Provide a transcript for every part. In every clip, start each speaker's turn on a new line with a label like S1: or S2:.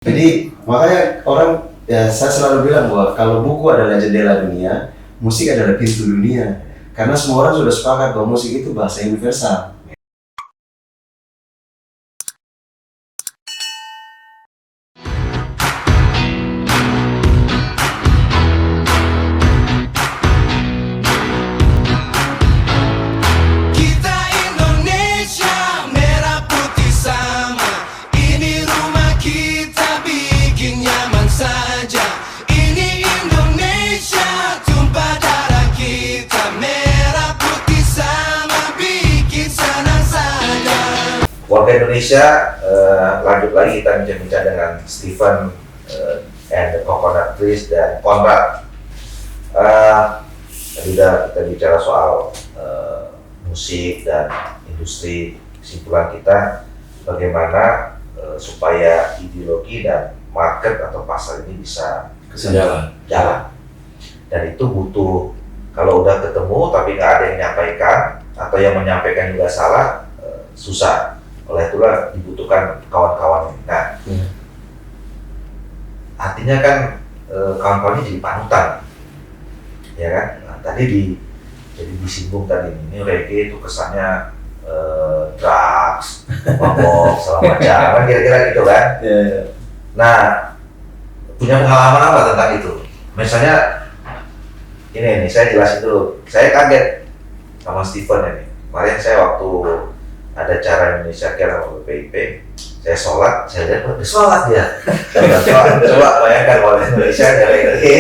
S1: Jadi makanya orang ya saya selalu bilang bahwa kalau buku adalah jendela dunia, musik adalah pintu dunia. Karena semua orang sudah sepakat bahwa musik itu bahasa universal.
S2: Kita Indonesia merah putih sama. Ini rumah kita bikin nyaman saja. Ini Indonesia tumpah darah kita. Merah putih sama bikin senang saja.
S3: Warga Indonesia, lanjut lagi kita bincang-bincang dengan Stephen and the Coconut Trees dan Conrad. Tadi udah kita bicara soal musik dan industri. Kesimpulan kita bagaimana supaya ideologi dan market atau pasar ini bisa jalan. Dan itu butuh, kalau udah ketemu tapi nggak ada yang menyampaikan atau yang menyampaikan juga salah, susah. Oleh itulah dibutuhkan kawan-kawan ini. Nah, artinya kan kawan-kawan ini jadi panutan, ya kan? Nah, tadi jadi disinggung tadi ini reggae itu kesannya drugs, mabok, segala macam, kan kira-kira gitu kan? Nah, punya pengalaman apa tentang itu? Misalnya, ini saya jelasin dulu. Saya kaget sama Stephen ini. Kemarin saya waktu ada acara Indonesia Care sama BPIP, saya sholat, saya lihat sholat dia. Coba bayangkan kalau Indonesia ada reggae,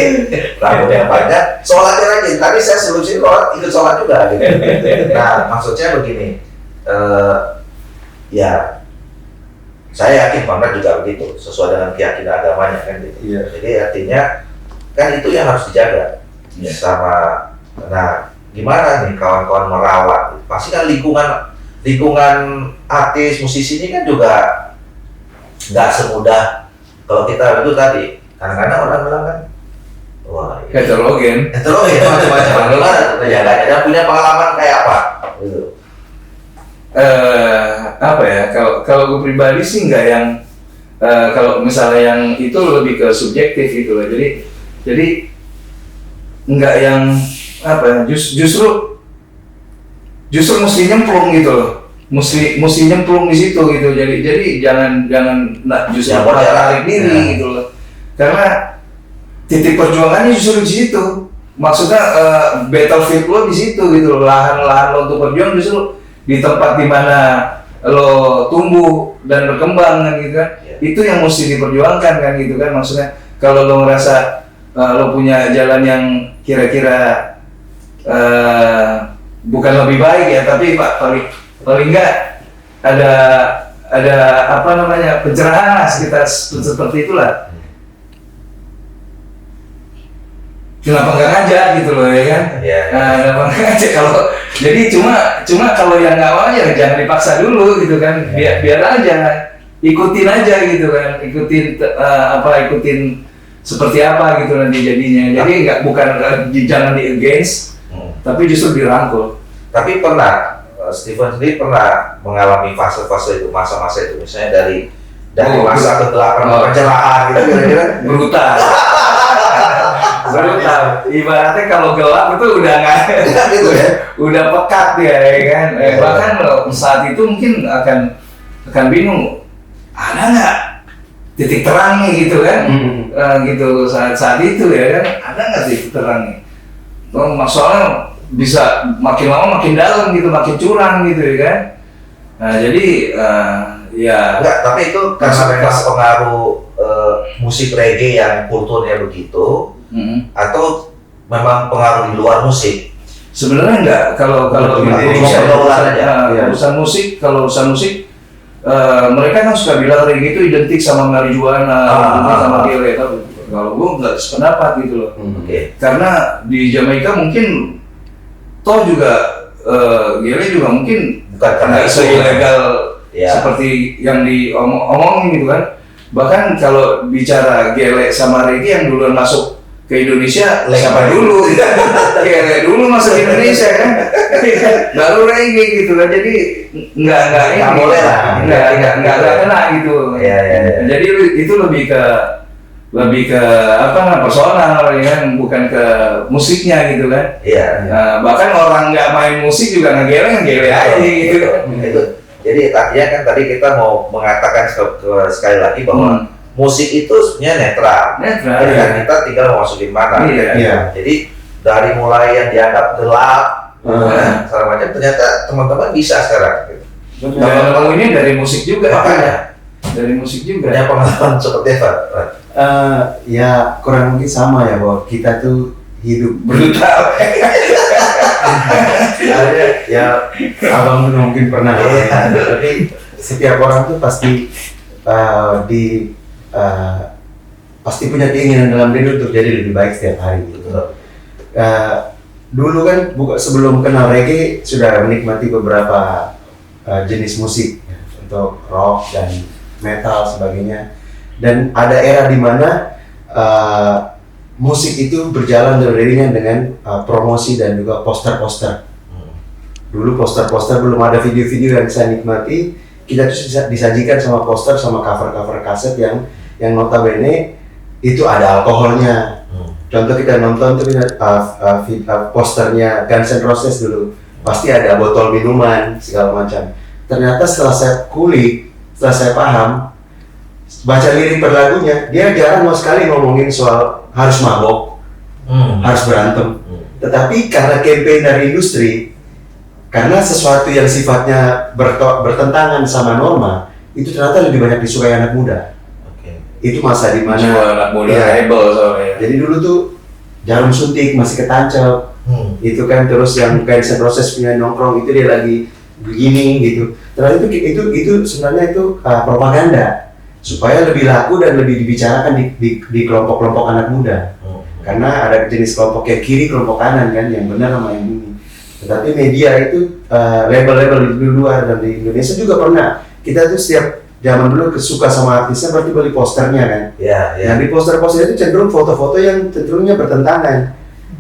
S3: rambutnya banyak, sholatnya rajin. Tadi saya solusi kok ikut sholat juga gitu. Nah, maksudnya begini, ya saya yakin Conrad juga begitu, sesuai dengan keyakinan agamanya kan gitu.
S1: Iya.
S3: Jadi artinya kan itu yang harus dijaga sama. Nah, gimana nih kawan-kawan merawat? Pasti kan lingkungan artis, musisi ini kan juga nggak semudah kalau kita itu tadi. Kadang-kadang orang bilang kan, wah,
S4: Heterogen.
S3: macam-macam. Gimana tuh penjaganya? Dan punya pengalaman kayak apa? Gitu.
S4: Apa ya? Kalau gue pribadi sih nggak yang kalau misalnya yang itu lebih ke subjektif gitu loh. Jadi nggak yang apa ya? Justru mesti nyemplung gitu loh. Mesti nyemplung di situ gitu. Jadi jangan justru tarik diri gitu loh. Karena titik perjuangannya justru di situ. Maksudnya battlefield lo di situ gitu loh. Lahan lo untuk berjuang justru di tempat dimana lo tumbuh dan berkembang kan gitu kan. Itu yang mesti diperjuangkan kan gitu kan. Maksudnya kalau lo ngerasa lo punya jalan yang kira-kira bukan lebih baik ya, tapi paling enggak ada apa namanya pencerahan sekitar seperti itulah. Kenapa nggak ngajak gitu loh ya kan? Nah, kenapa nggak ngajak jadi cuma kalau yang nggak mau ya jangan dipaksa dulu gitu kan, biar aja ikutin aja gitu kan, ikutin seperti apa gitu nanti jadinya. Jadi bukan jangan di against, tapi justru dirangkul.
S3: Tapi pernah Stephen sendiri pernah mengalami fase-fase itu, masa-masa itu, misalnya dari masa kegelapan pencerahan gitu kira-kira
S4: brutal. Ibaratnya kalau gelap itu udah nggak
S3: gitu ya,
S4: udah pekat dia ya kan. Bahkan saat itu mungkin akan bingung, ada nggak titik terangnya gitu kan? Gitu saat itu ya kan, ada nggak titik terangnya? Masalahnya bisa makin lama makin dalam gitu, makin curang gitu ya kan. Nah jadi ya
S3: enggak, tapi itu karena memang pengaruh musik reggae yang kulturnya begitu, atau memang pengaruh di luar musik?
S4: Sebenarnya enggak. Kalau urusan musik, mereka kan suka bilang reggae itu identik sama marijuana, sama gele. Kalau gue nggak sependapat gitu loh. Karena di Jamaika mungkin toh juga gele juga mungkin
S3: bukan karena
S4: isu ilegal seperti yang diomongin gitu kan. Bahkan kalau bicara gele sama reggae yang duluan masuk ke Indonesia siapa dulu? Kayak dulu masuk Indonesia kan, baru reggae gitu kan. Jadi nggak
S3: boleh lah.
S4: nggak kena gitu.
S3: Iya.
S4: Jadi itu lebih ke apa personal ya kan, bukan ke musiknya gitu kan.
S3: Iya.
S4: Nah, bahkan orang nggak main musik juga ngegele aja gitu.
S3: Itu. Jadi artinya kan tadi kita mau mengatakan sekali lagi bahwa musik itu sebenarnya netral. Jadi kan kita tinggal mau masukin mana.
S1: Iya.
S3: Jadi dari mulai yang dianggap gelap, segala macam, ternyata teman-teman bisa sekarang. Gitu.
S4: Dan ngomongnya dari musik juga.
S3: Makanya
S4: Dari musik juga.
S3: punya pengalaman seperti apa?
S1: Ya kurang lebih sama ya, bahwa kita tuh hidup
S4: Brutal.
S1: ya abang tuh mungkin pernah ya, tapi setiap orang tuh pasti pasti punya keinginan dalam diri untuk jadi lebih baik setiap hari gitu. Dulu kan sebelum kenal reggae sudah menikmati beberapa jenis musik untuk rock dan metal sebagainya, dan ada era di mana musik itu berjalan beriringan dengan promosi dan juga poster-poster. Dulu poster-poster belum ada video-video yang saya nikmati, kita tuh disajikan sama poster sama cover-cover kaset yang notabene itu ada alkoholnya. Contoh kita nonton tuh posternya Guns N' Roses dulu, pasti ada botol minuman segala macam. Ternyata setelah saya kulik, setelah saya paham, baca lirik per lagunya, dia jarang mau sekali ngomongin soal harus mabok, harus berantem. Tetapi karena campaign dari industri, karena sesuatu yang sifatnya bertentangan sama norma, itu ternyata lebih banyak disukai anak muda. Itu masa di mana
S4: anak muda rebel soalnya.
S1: Jadi dulu tuh jarum suntik masih ketancap, itu kan, terus yang kayak proses punya nongkrong itu dia lagi begini gitu. Terus itu sebenarnya itu propaganda supaya lebih laku dan lebih dibicarakan di kelompok-kelompok anak muda. Karena ada jenis kelompok yang kiri, kelompok kanan kan, yang benar sama yang ini. Tetapi media itu label-label di luar dan di Indonesia juga pernah. Kita tuh setiap zaman dulu suka sama artisnya berarti beli posternya kan.
S3: Iya.
S1: Nah di poster-poster itu cenderung foto-foto yang cenderungnya bertentangan.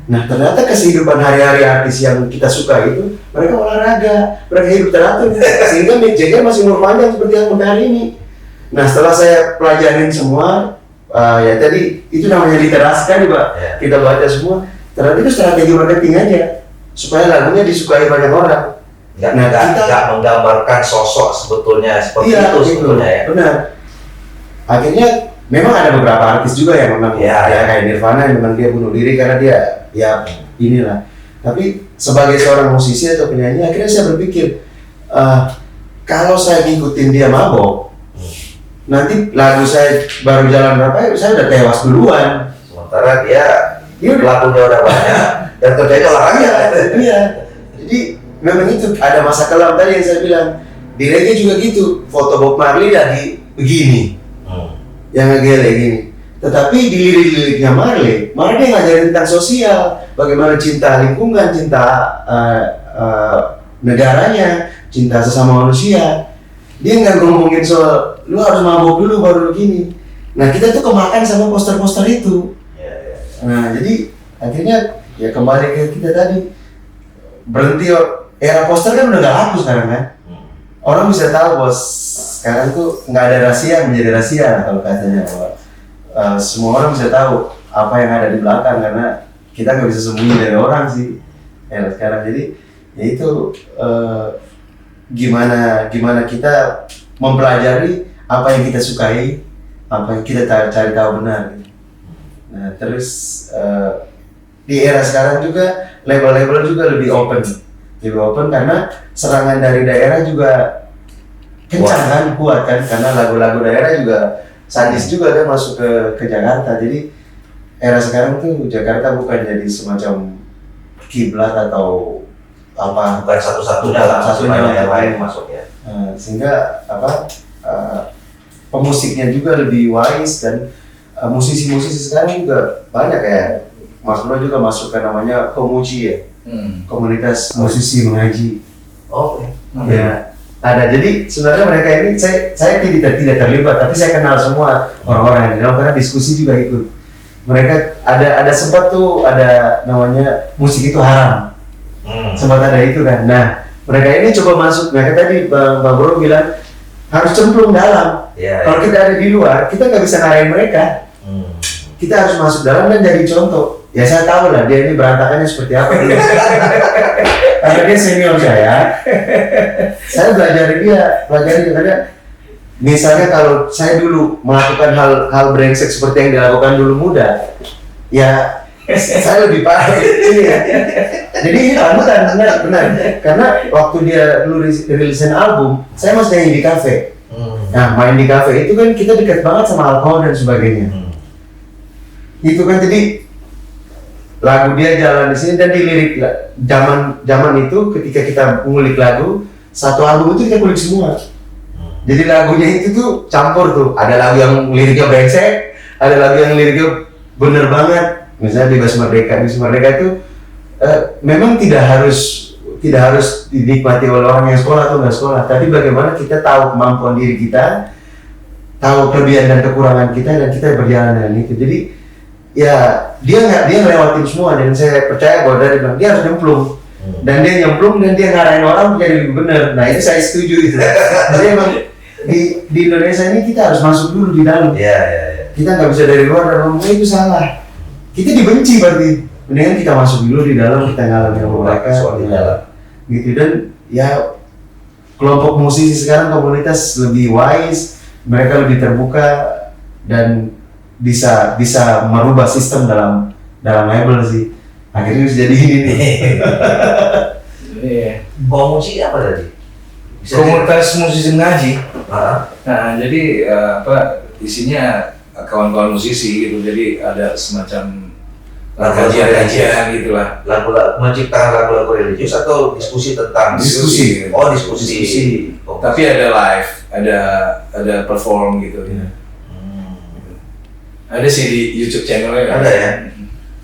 S1: Nah ternyata kehidupan hari-hari artis yang kita suka itu, mereka olahraga, mereka hidup teratur, sehingga mejanya masih umur panjang seperti yang sampai hari ini. Nah setelah saya pelajarin semua, ya tadi itu namanya literasi kan juga, kita baca semua. Ternyata itu strategi marketing aja, supaya lagunya disukai banyak orang.
S3: Nggak menggambarkan sosok sebetulnya seperti itu sebetulnya ya.
S1: Benar. Akhirnya memang ada beberapa artis juga yang memang kayak Nirvana yang memang dia bunuh diri karena dia ya inilah. Tapi sebagai seorang musisi atau penyanyi, akhirnya saya berpikir kalau saya ngikutin dia mabok, nanti lagu saya baru jalan berapa, saya udah tewas duluan.
S3: Sementara dia lagunya udah banyak dan kerjanya olahraga.
S1: Iya. Jadi memang itu ada masa kelam tadi yang saya bilang. Di reggae juga gitu, foto Bob Marley lagi begini, yang ngegele gini. Tetapi di lirik-liriknya Marley dia ngajarin tentang sosial, bagaimana cinta lingkungan, cinta negaranya, cinta sesama manusia. Dia nggak ngomongin soal lu harus mabuk dulu baru begini. Nah kita tuh kemakan sama poster-poster itu. Nah jadi akhirnya ya kembali ke kita tadi, berhenti. Era poster kan udah nggak laku sekarang kan. Orang bisa tahu bos, sekarang tuh nggak ada rahasia menjadi rahasia kalau katanya, bahwa semua orang bisa tahu apa yang ada di belakang, karena kita nggak bisa sembunyi dari orang sih era sekarang. Jadi ya itu gimana kita mempelajari apa yang kita sukai, apa yang kita cari tahu benar. Nah terus di era sekarang juga label-label juga lebih open karena serangan dari daerah juga kencang kan, kuat kan, karena lagu-lagu daerah juga sadis juga kan masuk ke Jakarta. Jadi era sekarang tuh Jakarta bukan jadi semacam kiblat atau apa,
S3: bukan satu-satunya lah, yang lain masuk ya.
S1: Sehingga pemusiknya juga lebih wise, dan musisi-musisi sekarang juga banyak ya. Mas Bro juga masuk ke namanya Komuji ya. Komunitas musisi mengaji. Ya, ada. Jadi sebenarnya mereka ini saya tidak terlibat, tapi saya kenal semua orang-orang yang di dalam karena diskusi juga ikut. mereka ada sempat tuh ada namanya musik itu haram, sempat ada itu kan. Nah mereka ini coba masuk, mereka tadi Bang Bro bilang harus cemplung dalam. Kalau kita ada di luar, kita nggak bisa ngarahin mereka. Kita harus masuk dalam dan jadi contoh. Ya saya tahu lah dia ini berantakannya seperti apa. Karena dia senior saya belajar dari dia karena misalnya kalau saya dulu melakukan hal brengsek seperti yang dilakukan dulu muda, ya saya lebih parah ini ya. Jadi ini panutan benar. Karena waktu dia dulu rilisin album, saya masih nyanyi di kafe. Nah main di kafe itu kan kita dekat banget sama alkohol dan sebagainya. Itu kan jadi lagu dia jalan di sini dan dilirik zaman itu ketika kita ngulik lagu satu album itu kita kulik semua. Jadi lagunya itu tuh campur tuh, ada lagu yang liriknya brengsek, ada lagu yang liriknya bener banget. Misalnya Bebas Merdeka itu memang tidak harus dinikmati oleh orang yang sekolah atau nggak sekolah, tapi bagaimana kita tahu kemampuan diri kita, tahu kelebihan dan kekurangan kita dan kita berjalan dengan itu. Jadi ya dia ngelewatin semua dan saya percaya bahwa dari bilang dia harus nyemplung dan dia nyemplung dan dia ngarahin orang menjadi lebih benar. Nah itu saya setuju itu. Jadi emang di Indonesia ini kita harus masuk dulu di dalam. Kita nggak bisa dari luar dan ngomong itu salah. Kita dibenci berarti. Mendingan kita masuk dulu di dalam, kita ngalamin sama mereka. Gitu dan ya kelompok musisi sekarang komunitas lebih wise, mereka lebih terbuka dan bisa merubah sistem dalam label sih. Akhirnya bisa jadi ini nih.
S3: Musik apa tadi?
S4: Komunitas musisi ngaji. Nah, jadi isinya kawan-kawan musisi gitu. Jadi ada semacam kajian-kajian gitulah.
S3: Lagu-lagu menciptakan lagu-lagu religius atau diskusi tentang
S4: diskusi.
S3: Oh, diskusi.
S4: Tapi ada live, ada perform gitu. Ada sih di YouTube channelnya.
S3: Ada ya.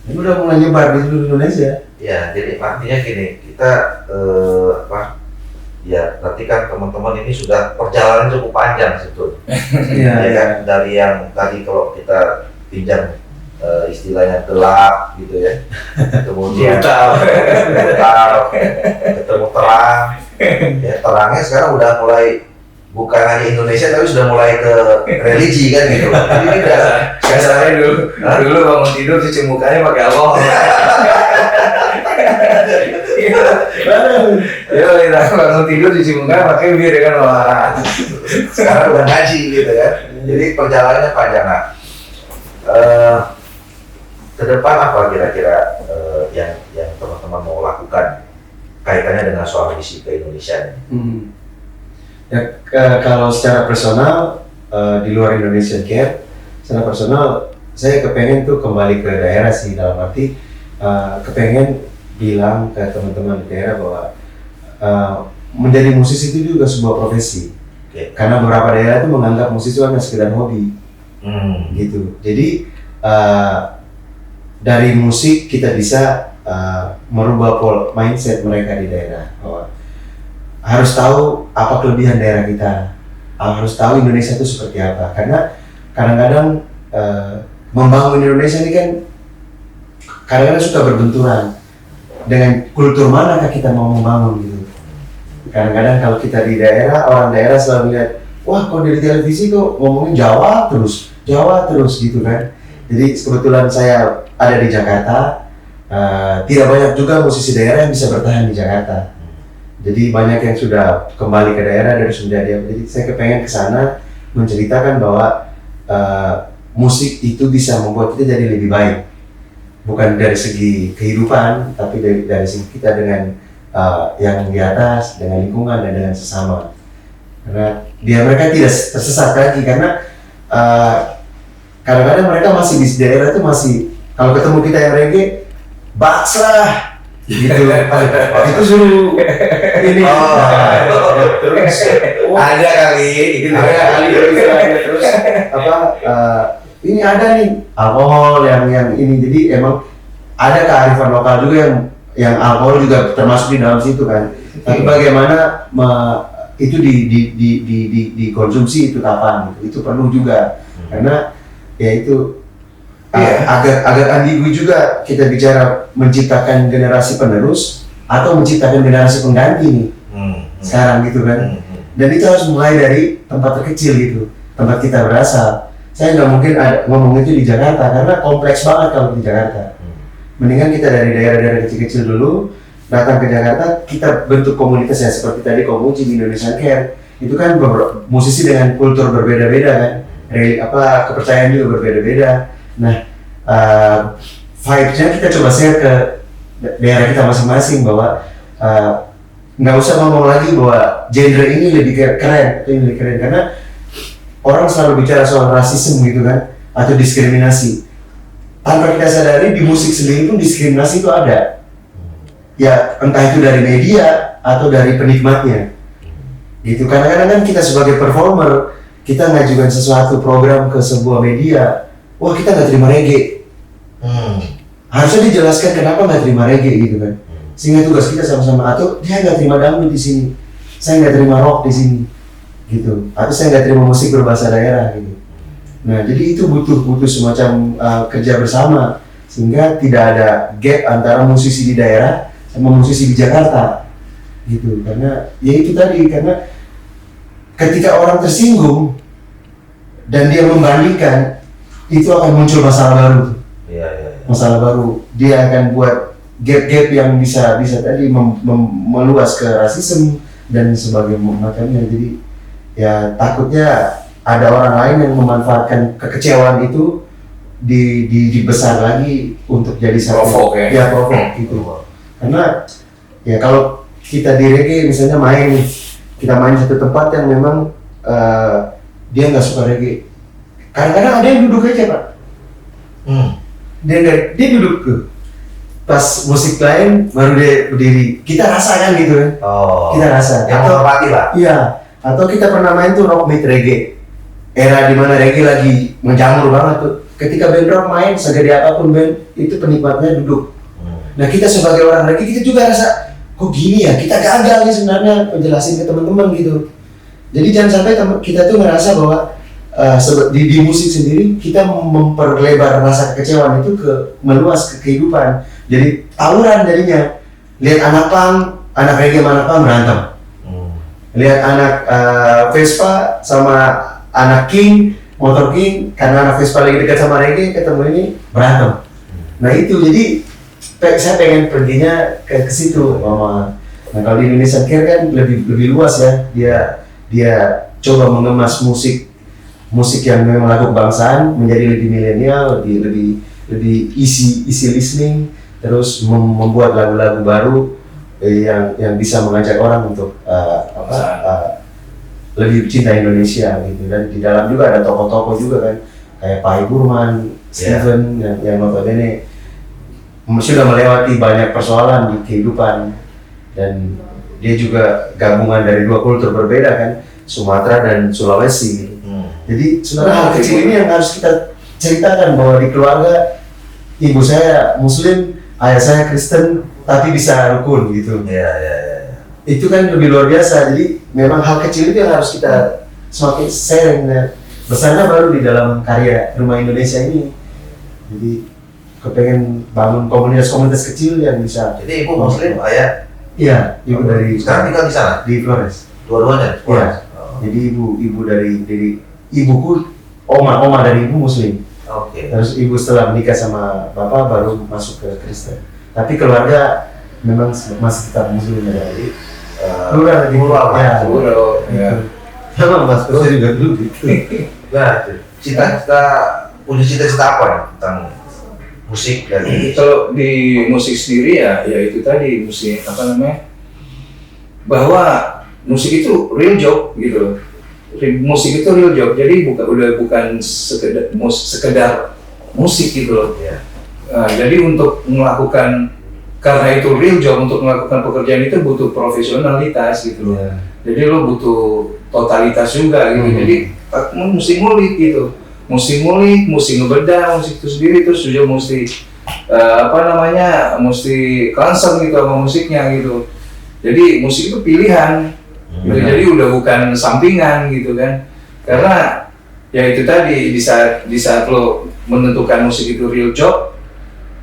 S1: Ini udah mulai nyebar di seluruh Indonesia.
S3: Ya, jadi artinya gini, kita ya berarti kan teman-teman ini sudah perjalanan cukup panjang sebetulnya. Ya kan, dari yang tadi kalau kita pinjam istilahnya gelap gitu ya, kemudian brutal, ketemu terang, ya terangnya sekarang udah mulai bukan hanya Indonesia tapi sudah mulai ke religi kan gitu. Jadi ini
S4: biasanya dulu bangun tidur cuci mukanya pakai alkohol. Ya kita bangun tidur cuci mukanya pakai bir kan, wah.
S3: Sekarang udah ngaji gitu kan. Jadi perjalanannya panjang. Nah, ke depan apa kira-kira yang teman-teman mau lakukan kaitannya dengan soal misi ke Indonesia ini?
S1: Ya, kalau secara personal di luar Indonesia Care, secara personal saya kepengen tuh kembali ke daerah sih, dalam arti kepengen bilang ke teman-teman di daerah bahwa menjadi musisi itu juga sebuah profesi. Karena beberapa daerah itu menganggap musisi hanya sekedar hobi, gitu. Jadi dari musik kita bisa merubah mindset mereka di daerah. Harus tahu apa kelebihan daerah kita, harus tahu Indonesia itu seperti apa. Karena kadang-kadang membangun Indonesia ini kan kadang-kadang suka berbenturan dengan kultur manakah kita mau membangun gitu. Kadang-kadang kalau kita di daerah, orang daerah selalu lihat, wah kok di televisi kok ngomongin Jawa terus gitu kan. Jadi kebetulan saya ada di Jakarta, tidak banyak juga musisi daerah yang bisa bertahan di Jakarta. Jadi banyak yang sudah kembali ke daerah dari Sunda dia. Jadi saya kepengen ke sana menceritakan bahwa musik itu bisa membuat kita jadi lebih baik. Bukan dari segi kehidupan, tapi dari segi kita dengan yang di atas, dengan lingkungan dan dengan sesama. Karena biar mereka tidak tersesat lagi, karena kadang-kadang mereka masih di daerah itu masih, kalau ketemu kita yang reggae, baks lah gitu. Itu suruh ini terus
S3: ada kali gitu.
S1: Terus ini ada nih alkohol yang ini, jadi emang ada kearifan lokal juga yang alkohol juga termasuk di dalam situ kan. Tapi bagaimana itu dikonsumsi itu kapan, itu perlu juga. Karena ya itu agak ambigu juga kita bicara menciptakan generasi penerus atau menciptakan generasi pengganti nih sekarang gitu kan. Dan itu harus mulai dari tempat terkecil gitu, tempat kita berasal. Saya nggak mungkin ngomong itu di Jakarta karena kompleks banget kalau di Jakarta. Mendingan kita dari daerah-daerah kecil-kecil dulu datang ke Jakarta, kita bentuk komunitas yang seperti tadi Komuji di Indonesian Care. Itu kan musisi dengan kultur berbeda-beda kan, kepercayaan juga berbeda-beda. Nah, vibe-nya kita coba share ke daerah kita masing-masing bahwa nggak usah ngomong lagi bahwa genre ini lebih keren, ini lebih keren karena orang selalu bicara soal rasisme gitu kan atau diskriminasi. Tanpa kita sadari di musik sendiri pun diskriminasi itu ada. Ya entah itu dari media atau dari penikmatnya. Gitu. Kadang-kadang kan kita sebagai performer kita ngajukan sesuatu program ke sebuah media, wah kita nggak terima reggae. Harusnya dijelaskan kenapa nggak terima reggae gitu kan. Sehingga tugas kita sama-sama, atau dia nggak terima dangdut di sini, saya nggak terima rock di sini, gitu. Atau saya nggak terima musik berbahasa daerah gitu. Nah jadi itu butuh semacam kerja bersama sehingga tidak ada gap antara musisi di daerah sama musisi di Jakarta, gitu. Karena ya itu tadi, karena ketika orang tersinggung dan dia membandingkan, itu akan muncul masalah baru. Masalah baru, dia akan buat gap-gap yang bisa tadi meluas ke rasisme dan sebagainya macamnya. Jadi ya takutnya ada orang lain yang memanfaatkan kekecewaan itu dibesar lagi untuk jadi satu provok gitu. Karena ya kalau kita di reggae misalnya kita main satu tempat yang memang dia nggak suka reggae, kadang-kadang ada yang duduk aja Pak. Dia duduk tuh. Pas musik lain baru dia berdiri. Kita rasakan gitu kan. Kita rasa.
S3: Yang menghormati lah.
S1: Iya. Atau kita pernah main tuh rock meet reggae. Era dimana reggae lagi menjamur banget tuh. Ketika band rock main, segede apapun band, itu penikmatnya duduk. Nah kita sebagai orang reggae kita juga rasa, kok gini ya? Kita gagal nih sebenarnya menjelasin ke teman-teman gitu. Jadi jangan sampai kita tuh ngerasa bahwa di musik sendiri kita memperlebar rasa kekecewaan itu meluas ke kehidupan. Jadi tawuran jadinya. Lihat anak reggae sama anak punk berantem. Lihat anak Vespa sama anak King, motor King, karena anak Vespa lagi dekat sama reggae, ketemu ini berantem. Nah itu jadi saya pengen perginya ke situ, Mama. Nah kalau di Indonesian Care kan lebih luas ya. Dia coba mengemas musik yang memang lagu kebangsaan menjadi lebih milenial, lebih easy listening, terus membuat lagu-lagu baru yang bisa mengajak orang untuk lebih cinta Indonesia gitu. Dan di dalam juga ada tokoh-tokoh juga kan, kayak Pak Burman, Steven yang notabene sudah melewati banyak persoalan di kehidupan, dan dia juga gabungan dari dua kultur berbeda kan, Sumatera dan Sulawesi. Jadi sebenarnya hal kecil ini yang harus kita ceritakan, bahwa di keluarga ibu saya Muslim, ayah saya Kristen, tapi bisa rukun gitu. Itu kan lebih luar biasa. Jadi memang hal kecil itu yang harus kita semakin sharing. Besarnya baru di dalam karya Rumah Indonesia ini. Jadi kepengen bangun komunitas kecil yang bisa.
S3: Jadi ibu Muslim, ayah?
S1: Iya, ibu dari.
S3: Sekarang tinggal di sana?
S1: Di Flores.
S3: Dua-duanya?
S1: Iya. Jadi ibu dari ibuku, oma dari ibu Muslim. Terus ibu setelah menikah sama bapak baru masuk ke Kristen. Tapi keluarga memang masih tetap Muslim ya. Jadi plural ya. Sama Mas Bro juga dulu gitu.
S3: Nah, punya cita-cita apa nih tentang musik dan
S4: kalau di musik sendiri ya itu tadi musik bahwa musik itu real job gitu. Musik itu real job, jadi bukan sekedar musik gitu loh. Jadi untuk melakukan, karena itu real job, untuk melakukan pekerjaan itu butuh profesionalitas gitu loh. Jadi lo butuh totalitas juga gitu. Jadi mesti ngulik gitu, mesti ngebedah musik itu sendiri, terus juga mesti mesti concern gitu sama musiknya gitu. Jadi musik itu pilihan. Gitu. Jadi udah bukan sampingan gitu kan, karena ya itu tadi di saat lo menentukan musik itu real job,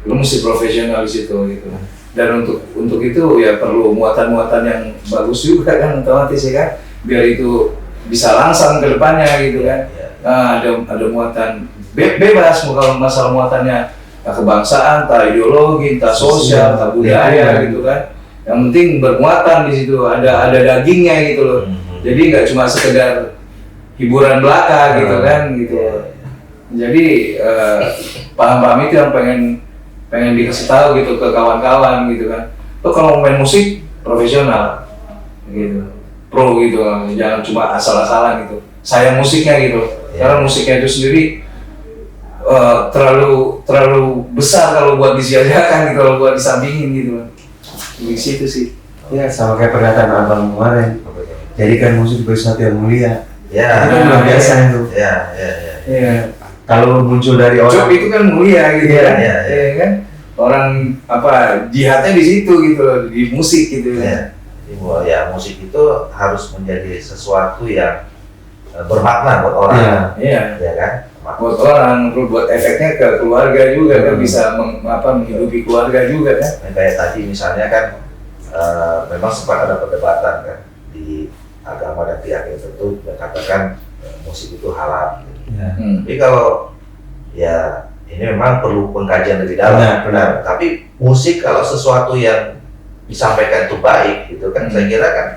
S4: lo mesti profesional di situ gitu. Dan untuk itu ya perlu muatan-muatan yang bagus juga kan, otomatis ya kan, biar itu bisa langsang ke depannya gitu kan. Nah, ada muatan bebas kalau masalah muatannya entah kebangsaan, entah ideologi, entah sosial, entah budaya gitu kan. Yang penting bermuatan di situ, ada dagingnya gitu loh. Jadi nggak cuma sekedar hiburan belaka gitu kan gitu. Jadi paham-paham itu yang pengen dikasih tahu gitu ke kawan-kawan gitu kan. Lo kalau main musik profesional gitu, pro gitu, jangan cuma asal-asalan gitu. Sayang musiknya gitu. Karena musiknya itu sendiri terlalu besar kalau buat disia-siakan gitu, kalau buat disambingin gitu. Di situ sih.
S1: Ya sama kayak pernyataan abang kemarin. Jadikan musik sebagai sesuatu yang mulia.
S3: Ya,
S1: Itu kan luar biasa itu.
S4: Iya.
S1: Kalau muncul dari
S4: Job
S1: orang
S4: itu kan mulia gitu kan.
S3: Iya.
S4: Iya kan. Orang jihadnya di situ gitu loh, di musik gitu kan.
S3: Ya, musik itu harus menjadi sesuatu yang bermakna buat orang.
S4: Iya.
S3: Ya kan?
S4: Buat orang, terus buat efeknya ke keluarga juga kan, bisa menghidupi keluarga juga kan.
S3: Kayak tadi misalnya kan memang sempat ada perdebatan kan di agama dan pihak tertentu yang katakan musik itu halal. Gitu. Tapi kalau ya ini memang perlu pengkajian lebih dalam.
S1: Benar.
S3: Tapi musik kalau sesuatu yang disampaikan itu baik, gitu kan saya kira kan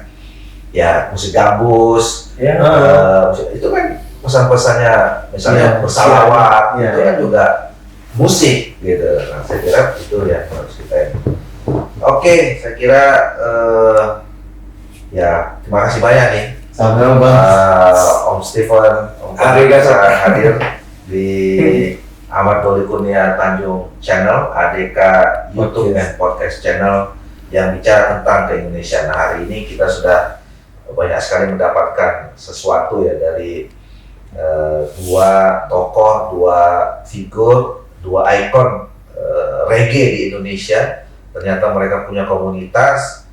S3: ya musik gambus, itu kan pesan-pesannya misalnya bersalawat, itu kan juga musik gitu. Nah, saya kira itu yang harus kita. Oke, saya kira ya terima kasih banyak nih.
S1: sama Bang.
S3: Om Stephen, Om bisa hadir di Ahmad Doli Kurnia Tanjung Channel, ADK YouTube dan Podcast Channel yang bicara tentang ke-Indonesiaan. Nah, hari ini kita sudah banyak sekali mendapatkan sesuatu ya dari dua tokoh, dua figur, dua ikon reggae di Indonesia. Ternyata mereka punya komunitas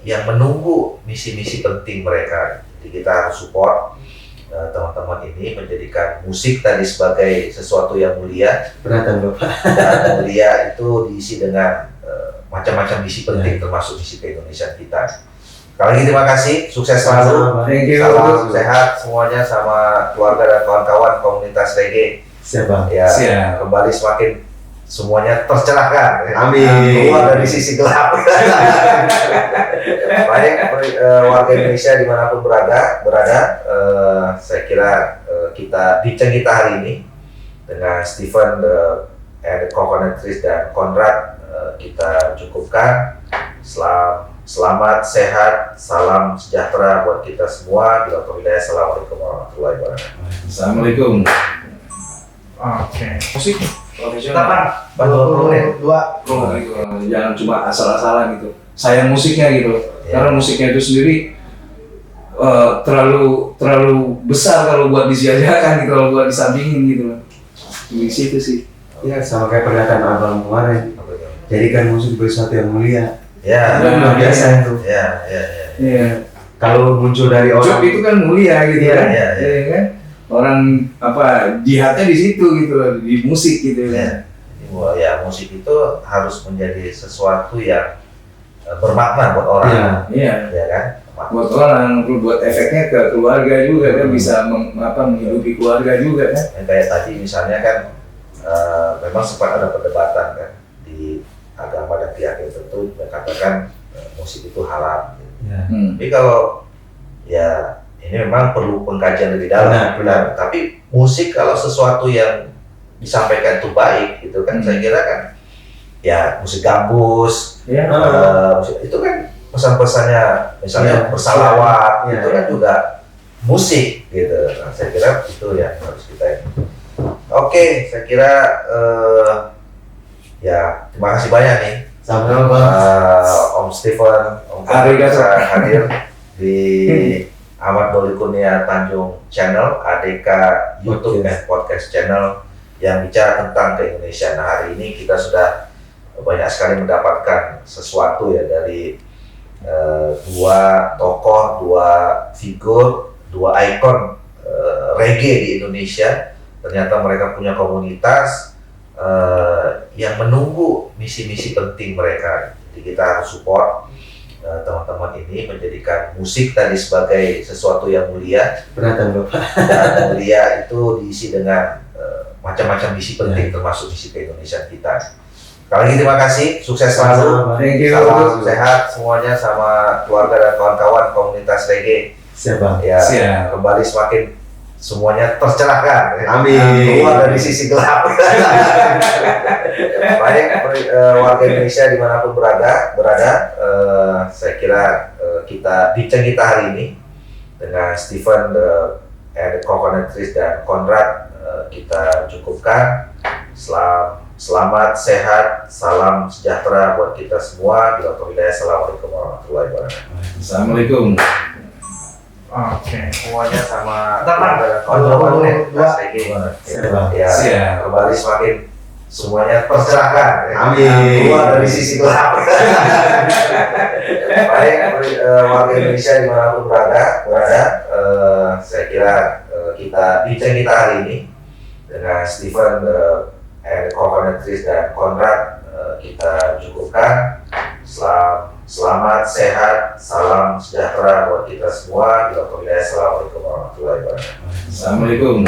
S3: yang menunggu misi-misi penting mereka. Jadi kita harus support teman-teman ini, menjadikan musik tadi sebagai sesuatu yang mulia.
S1: Pernyataan Bapak.
S3: Dan mulia itu diisi dengan macam-macam misi penting, termasuk misi ke-Indonesiaan kita. Sekali lagi terima kasih, sukses selalu.
S4: Thank you.
S3: Salam sehat semuanya sama keluarga dan kawan-kawan komunitas reggae.
S1: Siapa?
S3: Ya,
S4: Siap.
S3: kembali semakin semuanya tercerahkan.
S1: Amin.
S3: Keluar dari sisi gelap. Baik, warga Indonesia dimanapun berada, saya kira bincang kita hari ini dengan Stephen, the Coconut Trees dan Conrad kita cukupkan. Selamat, sehat, salam sejahtera buat kita semua. Assalamualaikum warahmatullahi wabarakatuh.
S4: Assalamualaikum.
S5: Oke.
S4: Musik profesional.
S5: 22.
S4: Pro gitu. Jangan cuma asal-asalan gitu. Sayang musiknya gitu. Karena musiknya itu sendiri terlalu besar kalau buat disia-siakan gitu, kalau buat disambingin gitu. Di situ sih.
S1: Ya sama kayak pernyataan abang kemarin. Jadikan musik sebagai sesuatu yang mulia.
S3: Ya,
S1: Itu kan luar biasa itu.
S3: ya.
S4: Iya.
S1: Kalau muncul dari orang
S4: Job itu kan mulia gitu
S1: Iya,
S4: kan.
S3: iya.
S4: Iya kan. Orang jihadnya di situ gitu, di musik gitu kan.
S3: Ya, musik itu harus menjadi sesuatu yang bermakna buat orang,
S4: Iya.
S3: ya kan?
S4: Buat orang, buat efeknya ke keluarga juga kan, bisa menghidupi keluarga juga kan.
S3: Kayak tadi misalnya kan, memang sempat ada perdebatan kan di agama dan pihak tertentu yang katakan musik itu halal. Gitu. Tapi kalau ya ini memang perlu pengkajian lebih dalam.
S1: Benar.
S3: Tapi musik kalau sesuatu yang disampaikan itu baik, gitu kan? Saya kira kan, ya musik gambus, itu kan pesan-pesannya, misalnya bersalawat, itu kan juga musik, gitu. Nah, saya kira itu yang harus kita. Oke, saya kira ya terima kasih banyak nih.
S1: sama Bang.
S3: Om Stephen, Om
S4: Arigato.
S3: bisa hadir di Ahmad Doli Kurnia Tanjung Channel, ADK YouTube dan Podcast Channel yang bicara tentang ke-Indonesiaan. Nah, hari ini kita sudah banyak sekali mendapatkan sesuatu ya dari dua tokoh, dua figur, dua ikon reggae di Indonesia. Ternyata mereka punya komunitas yang menunggu misi-misi penting mereka. Jadi kita harus support teman-teman ini, menjadikan musik tadi sebagai sesuatu yang mulia.
S1: Penatan Bapak.
S3: Dan mulia itu diisi dengan macam-macam misi penting, termasuk misi ke-Indonesiaan kita. Sekali lagi terima kasih, sukses selalu.
S4: Thank you.
S3: Salam sehat semuanya sama keluarga dan kawan-kawan komunitas reggae.
S1: Siapa?
S3: Ya,
S4: Siap.
S3: kembali semakin semuanya tercerahkan.
S1: Amin.
S3: Keluar dari sisi gelap. Baik, warga Indonesia dimanapun berada, saya kira bincang kita hari ini dengan Stephen and Coconut Trees dan Conrad kita cukupkan. Selamat, sehat, salam sejahtera buat kita semua. Assalamualaikum warahmatullahi wabarakatuh.
S4: Assalamualaikum.
S5: Oke.
S3: Semuanya sama
S5: Bentar, Pak.
S3: komunitas reggae. Ya,
S4: Siap.
S3: kembali semakin semuanya tercerahkan.
S1: Amin.
S3: Keluar dari sisi gelap. Baik, warga Indonesia dimanapun berada, saya kira bincang kita hari ini dengan Stephen and Coconut Trees dan Conrad kita cukupkan. Selamat, sehat, salam sejahtera buat kita semua. Assalamualaikum warahmatullahi wabarakatuh.
S4: Assalamualaikum.